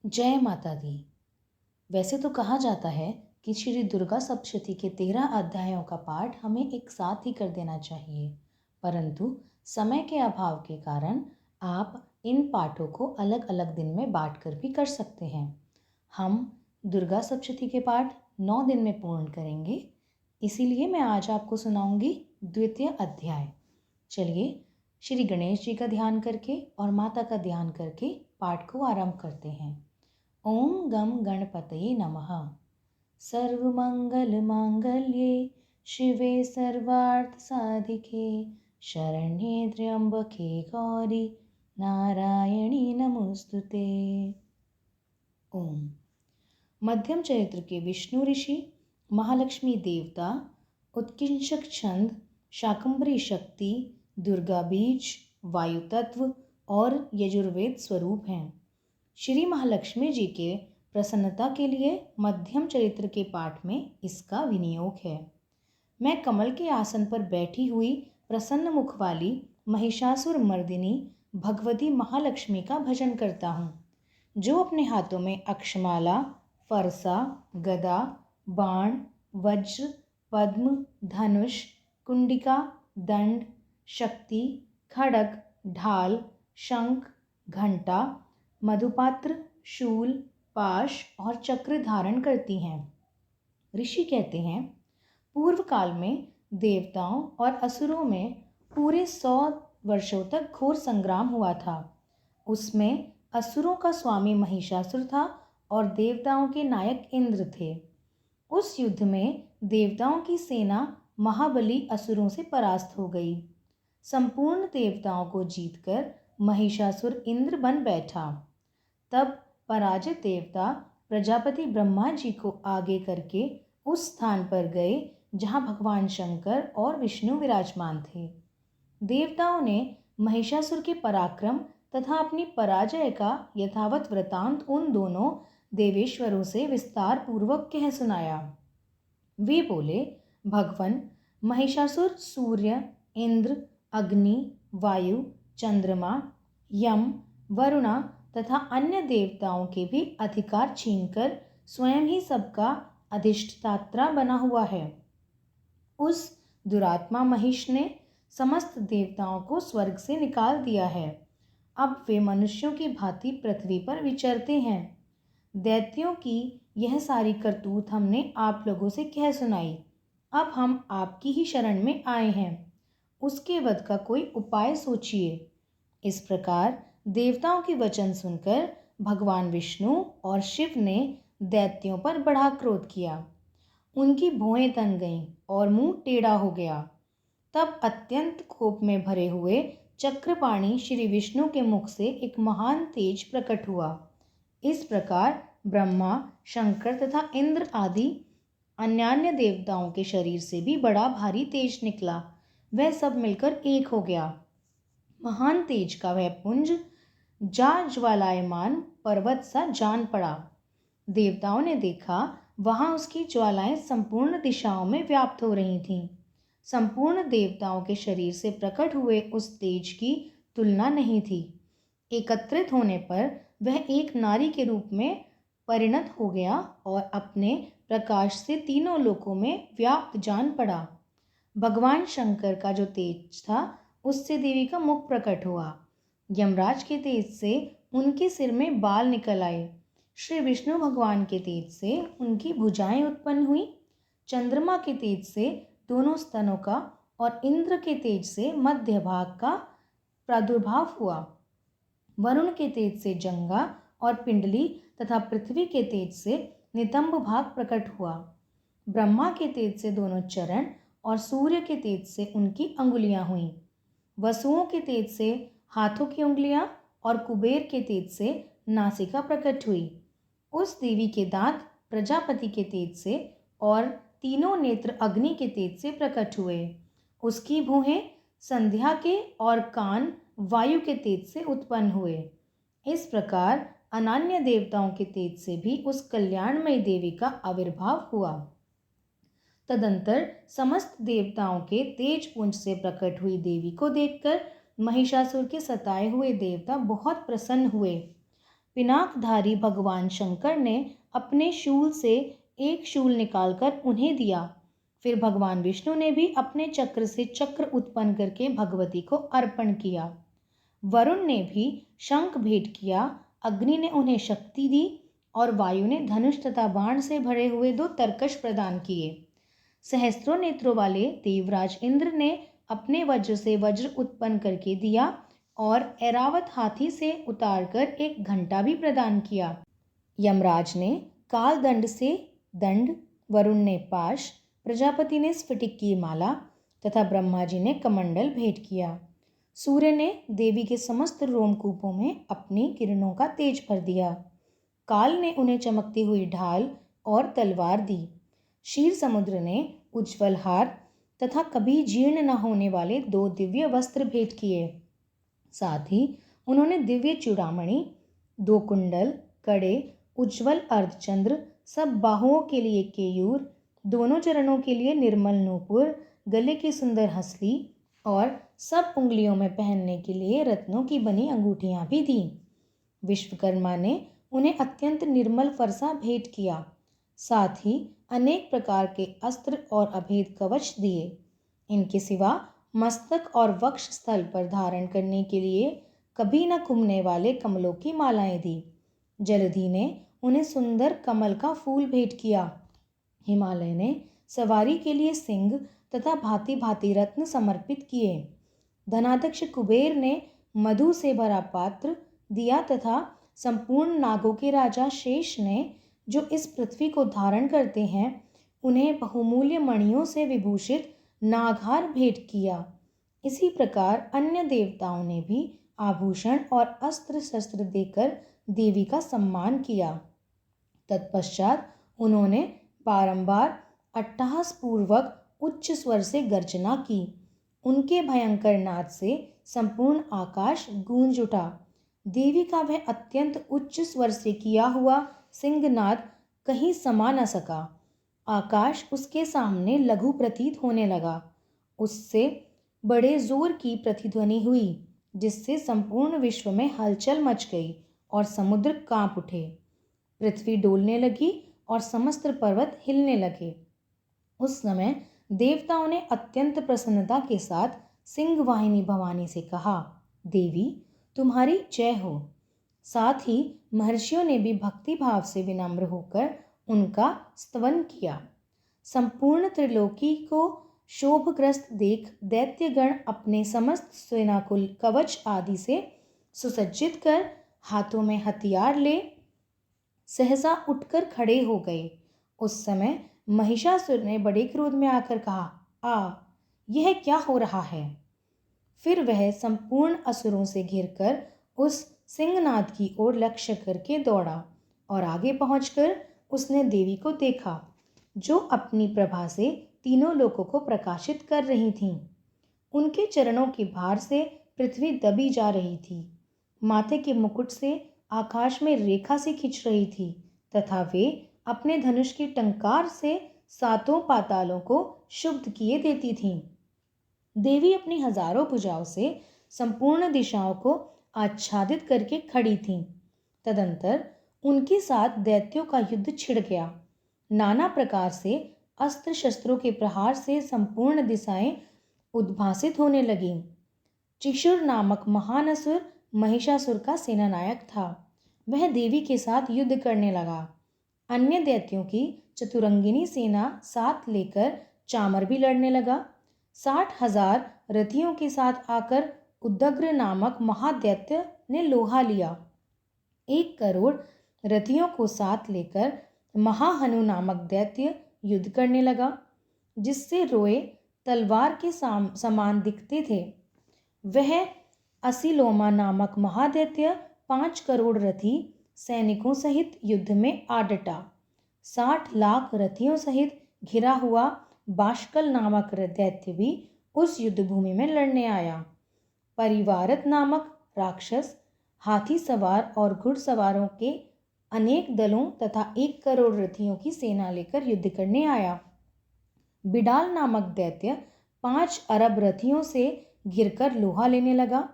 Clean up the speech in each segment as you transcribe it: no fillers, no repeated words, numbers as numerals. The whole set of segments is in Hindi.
जय माता दी। वैसे तो कहा जाता है कि श्री दुर्गा सप्तशती के 13 अध्यायों का पाठ हमें एक साथ ही कर देना चाहिए, परंतु समय के अभाव के कारण आप इन पाठों को अलग अलग दिन में बांट कर भी कर सकते हैं। हम दुर्गा सप्तशती के पाठ 9 दिन में पूर्ण करेंगे, इसीलिए मैं आज आपको सुनाऊंगी द्वितीय अध्याय। चलिए श्री गणेश जी का ध्यान करके और माता का ध्यान करके पाठ को आरंभ करते हैं। ओम गम गणपतये नमः। सर्वमंगलमांगल्ये शिवे सर्वार्थसाधिके शरण्ये त्र्यंबके गौरी नारायणी नमोस्तुते। ओम। मध्यम चरित्र के विष्णु ऋषि, महालक्ष्मी देवता, उत्किंचक छंद, शाकंभरी शक्ति, दुर्गा बीज, वायु तत्व और यजुर्वेद स्वरूप हैं। श्री महालक्ष्मी जी के प्रसन्नता के लिए मध्यम चरित्र के पाठ में इसका विनियोग है। मैं कमल के आसन पर बैठी हुई प्रसन्न मुख वाली महिषासुर मर्दिनी भगवती महालक्ष्मी का भजन करता हूँ, जो अपने हाथों में अक्षमाला, फरसा, गदा, बाण, वज्र, पद्म, धनुष, कुंडिका, दंड, शक्ति, खड्ग, ढाल, शंख, घंटा, मधुपात्र, शूल, पाश और चक्र धारण करती हैं। ऋषि कहते हैं, पूर्व काल में देवताओं और असुरों में पूरे 100 वर्षों तक घोर संग्राम हुआ था। उसमें असुरों का स्वामी महिषासुर था और देवताओं के नायक इंद्र थे। उस युद्ध में देवताओं की सेना महाबली असुरों से परास्त हो गई। संपूर्ण देवताओं को जीतकर महिषासुर इंद्र बन बैठा। तब पराजित देवता प्रजापति ब्रह्मा जी को आगे करके उस स्थान पर गए जहां भगवान शंकर और विष्णु विराजमान थे। देवताओं ने महिषासुर के पराक्रम तथा अपनी पराजय का यथावत वृतांत उन दोनों देवेश्वरों से विस्तार पूर्वक कह सुनाया। वे बोले, भगवान, महिषासुर सूर्य, इंद्र, अग्नि, वायु, चंद्रमा, यम, वरुणा तथा अन्य देवताओं के भी अधिकार छीनकर स्वयं ही सबका अधिष्ठाता बना हुआ है। उस दुरात्मा महिष ने समस्त देवताओं को स्वर्ग से निकाल दिया है। अब वे मनुष्यों की भांति पृथ्वी पर विचरते हैं। दैत्यों की यह सारी करतूत हमने आप लोगों से कह सुनाई। अब हम आपकी ही शरण में आए हैं। उसके वध का कोई उपाय सोचिए। इस प्रकार देवताओं के वचन सुनकर भगवान विष्णु और शिव ने दैत्यों पर बड़ा क्रोध किया। उनकी भौहें तन गईं और मुंह टेढ़ा हो गया। तब अत्यंत कोप में भरे हुए चक्रपाणि श्री विष्णु के मुख से एक महान तेज प्रकट हुआ। इस प्रकार ब्रह्मा, शंकर तथा इंद्र आदि अन्यान्य देवताओं के शरीर से भी बड़ा भारी तेज निकला। वह सब मिलकर एक हो गया। महान तेज का वह पुंज ज्वालायमान पर्वत सा जान पड़ा। देवताओं ने देखा, वहां उसकी ज्वालाएं संपूर्ण दिशाओं में व्याप्त हो रही थीं। संपूर्ण देवताओं के शरीर से प्रकट हुए उस तेज की तुलना नहीं थी। एकत्रित होने पर वह एक नारी के रूप में परिणत हो गया और अपने प्रकाश से तीनों लोकों में व्याप्त जान पड़ा। भगवान शंकर का जो तेज था, उससे देवी का मुख प्रकट हुआ। यमराज के तेज से उनके सिर में बाल निकल आए। श्री विष्णु भगवान के तेज से उनकी भुजाएं उत्पन्न हुई। चंद्रमा के तेज से दोनों स्तनों का और इंद्र के तेज से मध्य भाग का प्रादुर्भाव हुआ। वरुण के तेज से जंगा और पिंडली तथा पृथ्वी के तेज से नितंब भाग प्रकट हुआ। ब्रह्मा के तेज से दोनों चरण और सूर्य के तेज से उनकी अंगुलियां हुईं। वसुओं के तेज से हाथों की उंगलियां और कुबेर के तेज से नासिका प्रकट हुई। उस देवी के दांत प्रजापति के तेज से और तीनों नेत्र अग्नि के तेज से प्रकट हुए। उसकी भुहें संध्या के और कान वायु के तेज से उत्पन्न हुए। इस प्रकार अनन्य देवताओं के तेज से भी उस कल्याणमयी देवी का आविर्भाव हुआ। तदंतर समस्त देवताओं के तेज पुंज से प्रकट हुई देवी को देखकर महिषासुर के सताए हुए देवता बहुत प्रसन्न हुए। पिनाकधारी भगवान शंकर ने अपने शूल से एक शूल निकालकर उन्हें दिया। फिर भगवान विष्णु ने भी अपने चक्र से चक्र उत्पन्न करके भगवती को अर्पण किया। वरुण ने भी शंख भेंट किया, अग्नि ने उन्हें शक्ति दी और वायु ने धनुष तथा बाण से भरे हुए 2 तरकश प्रदान किए। सहस्त्रों नेत्रों वाले देवराज इंद्र ने अपने वज्र से वज्र उत्पन्न करके दिया और ऐरावत हाथी से उतारकर एक घंटा भी प्रदान किया। यमराज ने काल दंड से दंड, वरुण ने पाश, प्रजापति ने स्फटिक की माला तथा ब्रह्मा जी ने कमंडल भेंट किया। सूर्य ने देवी के समस्त रोमकूपों में अपनी किरणों का तेज भर दिया। काल ने उन्हें चमकती हुई ढाल और तलवार दी। क्षीर समुद्र ने उज्ज्वल हार तथा कभी जीर्ण न होने वाले 2 दिव्य वस्त्र भेंट किए। साथ ही उन्होंने दिव्य चूड़ामणि, 2 कुंडल, कड़े, उज्ज्वल अर्धचंद्र, सब बाहुओं के लिए केयूर, दोनों चरणों के लिए निर्मल नूपुर, गले की सुंदर हंसली और सब उंगलियों में पहनने के लिए रत्नों की बनी अंगूठियां भी दी। विश्वकर्मा ने उन्हें अत्यंत निर्मल फरसा भेंट किया। साथ ही अनेक प्रकार के अस्त्र और अभेद कवच दिए। इनके सिवा मस्तक और वक्ष स्थल पर धारण करने के लिए कभी न खुमने वाले कमलों की मालाएं दी। जलधि ने उन्हें सुंदर कमल का फूल भेंट किया। हिमालय ने सवारी के लिए सिंह तथा भांति भांति रत्न समर्पित किए। धनाध्यक्ष कुबेर ने मधु से भरा पात्र दिया तथा संपूर्ण नागों के राजा शेष ने, जो इस पृथ्वी को धारण करते हैं, उन्हें बहुमूल्य मणियों से विभूषित नागहार भेंट किया। इसी प्रकार अन्य देवताओं ने भी आभूषण और अस्त्र शस्त्र देकर देवी का सम्मान किया। तत्पश्चात उन्होंने बारंबार अट्टहास पूर्वक उच्च स्वर से गर्जना की। उनके भयंकर नाद से संपूर्ण आकाश गूंज उठा। देवी का वह अत्यंत उच्च स्वर से किया हुआ सिंहनाद कहीं समा न सका। आकाश उसके सामने लघु प्रतीत होने लगा। उससे बड़े जोर की प्रतिध्वनि हुई, जिससे संपूर्ण विश्व में हलचल मच गई और समुद्र कांप उठे। पृथ्वी डोलने लगी और समस्त पर्वत हिलने लगे। उस समय देवताओं ने अत्यंत प्रसन्नता के साथ सिंह वाहिनी भवानी से कहा, देवी तुम्हारी जय हो। साथ ही महर्षियों ने भी भक्ति भाव से विनम्र होकर उनका स्तवन किया। संपूर्ण त्रिलोकी को शोभग्रस्त देख दैत्यगण अपने समस्त सेनाकुल कवच आदि से सुसज्जित कर हाथों में हथियार ले सहसा उठकर खड़े हो गए। उस समय महिषासुर ने बड़े क्रोध में आकर कहा, यह क्या हो रहा है? फिर वह संपूर्ण असुरों से घिरकर उस सिंहनाद की ओर लक्ष्य करके दौड़ा और आगे पहुंचकर उसने देवी को देखा, जो अपनी प्रभा से तीनों लोकों को प्रकाशित कर रही थीं। उनके चरणों के भार से पृथ्वी दबी जा रही थी। माथे के मुकुट से आकाश में रेखा से खिंच रही थी तथा वे अपने धनुष की टंकार से 7 पातालों को शुद्ध किए देती थीं। देवी अपनी हजारों भुजाओं से संपूर्ण दिशाओं को आच्छादित करके खड़ी थीं। तदंतर उनके साथ दैत्यों का युद्ध छिड़ गया। नाना प्रकार से अस्त्र शस्त्रों के प्रहार से संपूर्ण दिशाएं उद्भासित होने लगीं। चिशुर नामक महान असुर महिषासुर का सेनानायक था। वह देवी के साथ युद्ध करने लगा। अन्य दैत्यों की चतुरंगिनी सेना साथ लेकर चामर भी लड़ने लगा। 60,000 रथियों के साथ आकर उदग्र नामक महादैत्य ने लोहा लिया। 1 करोड़ रथियों को साथ लेकर महाहनु नामक दैत्य युद्ध करने लगा, जिससे रोए तलवार के समान दिखते थे। वह असिलोमा नामक महादैत्य 5 करोड़ रथी सैनिकों सहित युद्ध में आ डटा। 60 लाख रथियों सहित घिरा हुआ बाष्कल नामक दैत्य भी उस युद्ध भूमि में लड़ने आया। परिवारत नामक राक्षस हाथी सवार और घुड़सवारों के अनेक दलों तथा 1 करोड़ रथियों की सेना लेकर युद्ध करने आया। बिडाल नामक दैत्य 5 अरब रथियों से घिरकर लोहा लेने लगा।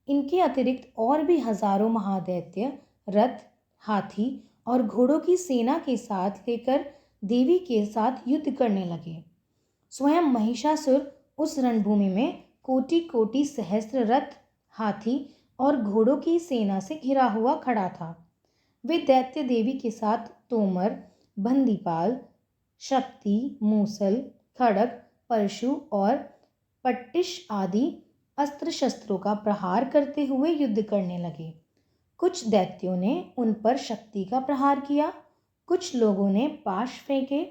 इनके अतिरिक्त और भी हजारों महादैत्य रथ, हाथी और घोड़ों की सेना के साथ लेकर देवी के साथ युद्ध करने लगे। स्वयं महिषासुर उस रणभूमि में कोटि कोटि सहस्त्र रथ, हाथी और घोड़ों की सेना से घिरा हुआ खड़ा था। वे दैत्य देवी के साथ तोमर, बंदीपाल, शक्ति, मूसल, खड़ग, परशु और पट्टिश आदि अस्त्र शस्त्रों का प्रहार करते हुए युद्ध करने लगे। कुछ दैत्यों ने उन पर शक्ति का प्रहार किया, कुछ लोगों ने पाश फेंके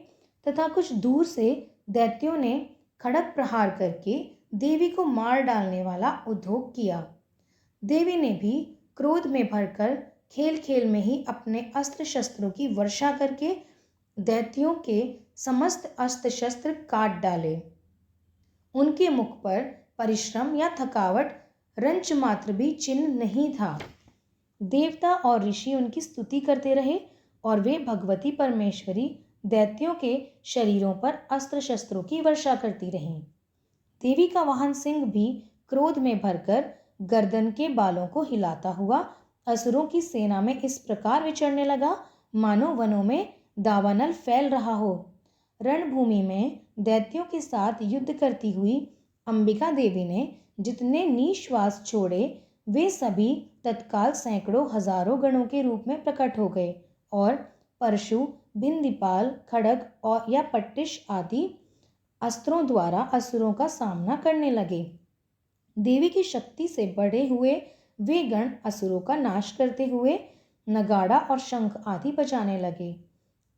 तथा कुछ दूर से दैत्यों ने खड़ग प्रहार करके देवी को मार डालने वाला उद्योग किया। देवी ने भी क्रोध में भरकर खेल खेल में ही अपने अस्त्र शस्त्रों की वर्षा करके दैत्यों के समस्त अस्त्र शस्त्र काट डाले। उनके मुख पर परिश्रम या थकावट रंच मात्र भी चिन्ह नहीं था। देवता और ऋषि उनकी स्तुति करते रहे और वे भगवती परमेश्वरी दैत्यों के शरीरों पर अस्त्र शस्त्रों की वर्षा करती रहीं। देवी का वाहन सिंह भी क्रोध में भरकर गर्दन के बालों को हिलाता हुआ असुरों की सेना में इस प्रकार विचरने लगा मानो वनों में दावानल फैल रहा हो। रणभूमि में दैत्यों के साथ युद्ध करती हुई अंबिका देवी ने जितने निश्वास छोड़े वे सभी तत्काल सैकड़ों हजारों गणों के रूप में प्रकट हो गए और परशु, बिंदीपाल, खड़ग और या पट्टिश आदि अस्त्रों द्वारा असुरों का सामना करने लगे। देवी की शक्ति से बढ़े हुए वे गण असुरों का नाश करते हुए नगाड़ा और शंख आदि बजाने लगे।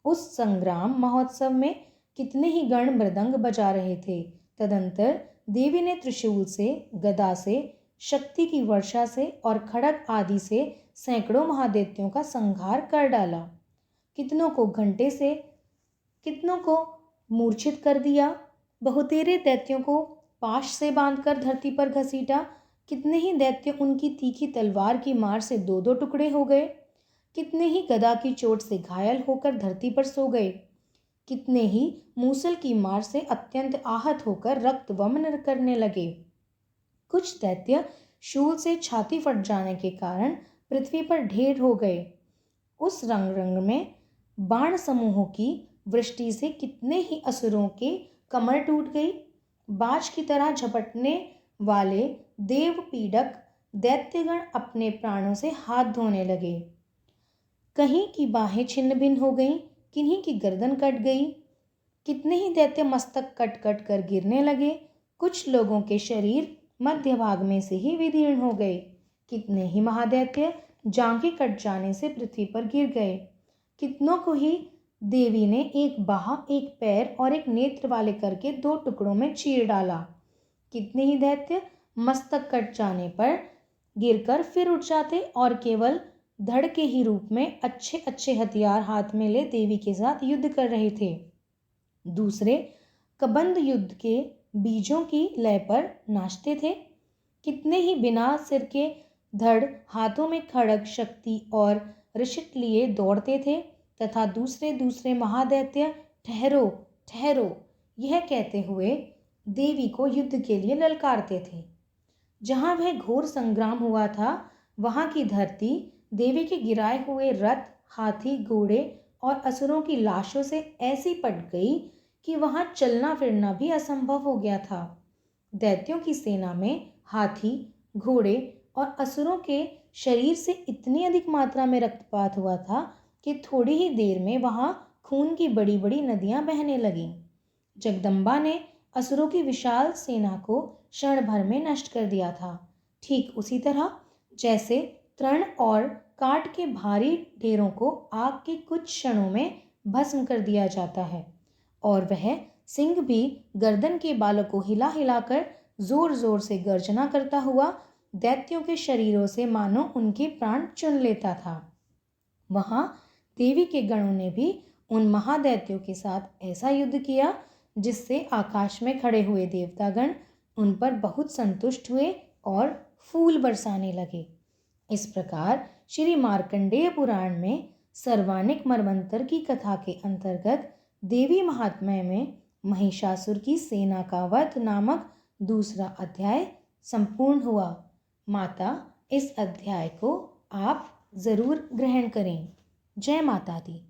उस संग्राम महोत्सव में कितने ही गण मृदंग बजा रहे थे। तदंतर देवी ने त्रिशूल से, गदा से, शक्ति की वर्षा से और खड़ग आदि से सैकड़ों महादैत्यों का संहार कर डाला। कितनों को घंटे से, कितनों को मूर्छित कर दिया। बहुतेरे दैत्यों को पाश से बांधकर धरती पर घसीटा। कितने ही दैत्य उनकी तीखी तलवार की मार से दो दो टुकड़े हो गए। कितने ही गदा की चोट से घायल होकर धरती पर सो गए। कितने ही मूसल की मार से अत्यंत आहत होकर रक्त वमन करने लगे। कुछ दैत्य शूल से छाती फट जाने के कारण पृथ्वी पर ढेर हो गए। उस रंग रंग में बाण समूहों की वृष्टि से कितने ही असुरों के कमर टूट गई। बाज की तरह झपटने वाले देव पीड़क दैत्यगण अपने प्राणों से हाथ धोने लगे। कहीं की बाहें छिन्न भिन्न हो गईं, किन्हीं की गर्दन कट गई। कितने ही दैत्य मस्तक कट कट कर गिरने लगे। कुछ लोगों के शरीर मध्य भाग में से ही विदीर्ण हो गए। कितने ही महादैत्य जांघें कट जाने से पृथ्वी पर गिर गए। कितनों को ही देवी ने एक बाह, एक पैर और एक नेत्र वाले करके दो टुकड़ों में चीर डाला। कितने ही दैत्य मस्तक कट जाने पर गिरकर फिर उठ जाते और केवल धड़ के ही रूप में अच्छे अच्छे हथियार हाथ में ले देवी के साथ युद्ध कर रहे थे। दूसरे कबंध युद्ध के बीजों की लय पर नाचते थे। कितने ही बिना सिर के धड़ हाथों में खड़ग, शक्ति और ऋषित लिए दौड़ते थे तथा दूसरे दूसरे महादैत्य ठहरो ठहरो यह कहते हुए देवी को युद्ध के लिए ललकारते थे। जहाँ वह घोर संग्राम हुआ था वहाँ की धरती देवी के गिराए हुए रथ, हाथी, घोड़े और असुरों की लाशों से ऐसी पट गई कि वहाँ चलना फिरना भी असंभव हो गया था। दैत्यों की सेना में हाथी, घोड़े और असुरों के शरीर से इतनी अधिक मात्रा में रक्तपात हुआ था कि थोड़ी ही देर में वहाँ खून की बड़ी बड़ी नदियाँ बहने लगीं। जगदम्बा ने असुरों की विशाल सेना को क्षण भर में नष्ट कर दिया था। ठीक उसी तरह जैसे तृण और काट के भारी ढेरों को आग के कुछ क्षणों में भस्म कर दिया जाता है, और वह सिंह भी गर्दन के बालों को हिला हिलाकर जोर जोर से गर्जना करता हुआ दैत्यों के शरीरों से मानो उनके प्राण चुन लेता था। वहां देवी के गणों ने भी उन महादैत्यों के साथ ऐसा युद्ध किया जिससे आकाश में खड़े हुए देवतागण उन पर बहुत संतुष्ट हुए और फूल बरसाने लगे। इस प्रकार श्री मार्कंडेय पुराण में सर्वानिक मर्वंतर की कथा के अंतर्गत देवी महात्म्य में महिषासुर की सेना का वध नामक दूसरा अध्याय संपूर्ण हुआ। माता, इस अध्याय को आप ज़रूर ग्रहण करें। जय माता दी।